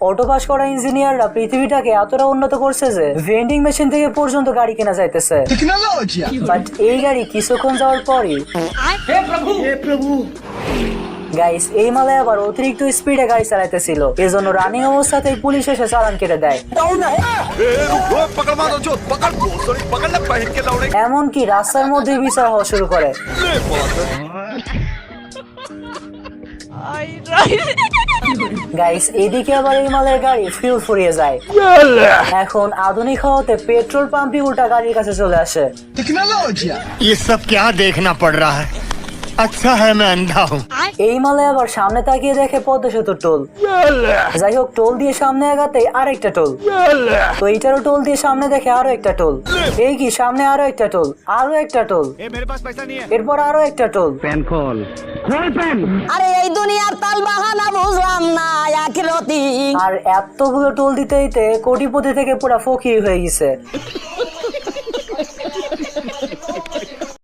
Auto pass করা ইঞ্জিনিয়াররা পৃথিবীটাকে এতটা উন্নত করছে যে ভেন্ডিং মেশিন থেকে পর্যন্ত গাড়ি কেনা যাইতেছে। বাট এই গাড়ি কিছুক্ষণ যাওয়ার পরই গাইস এই মালায় আবার অতিরিক্ত স্পিডে গাড়ি চালাইতেছিল, এজন্য রানিং অবস্থাতেই পুলিশ এসে চালান কেটে দেয়। এমনকি রাস্তার মধ্যে বিচার হওয়া শুরু করে। গাইস এদিকে আবার এই মালের গাড়ি ফিউল ফুরিয়ে যায়। এখন আধুনিক হওয়াতে পেট্রোল পাম্পই উল্টা গাড়ির কাছে চলে আসে। ये सब क्या देखना पड़ रहा है? अच्छा है मैं अंधा हूँ। এই মালে আবার সামনে তাকিয়ে দেখে পদ্মা সেতু টোল। যাই হোক, টোল দিয়ে সামনে আগাতে আরেকটা টোল, তো এইটারও টোল দিয়ে সামনে দেখে আরো একটা টোল। এই কি সামনে আরো একটা টোল, আরো একটা টোল, এরপর আরো একটা টোল। আরে এই দুনিয়ার তাল বাহানা বুঝলাম না আখিরাতি। আর এতগুলো টোল দিতে দিতে কোটিপতি থেকে পুরা ফকির হয়ে গেছে।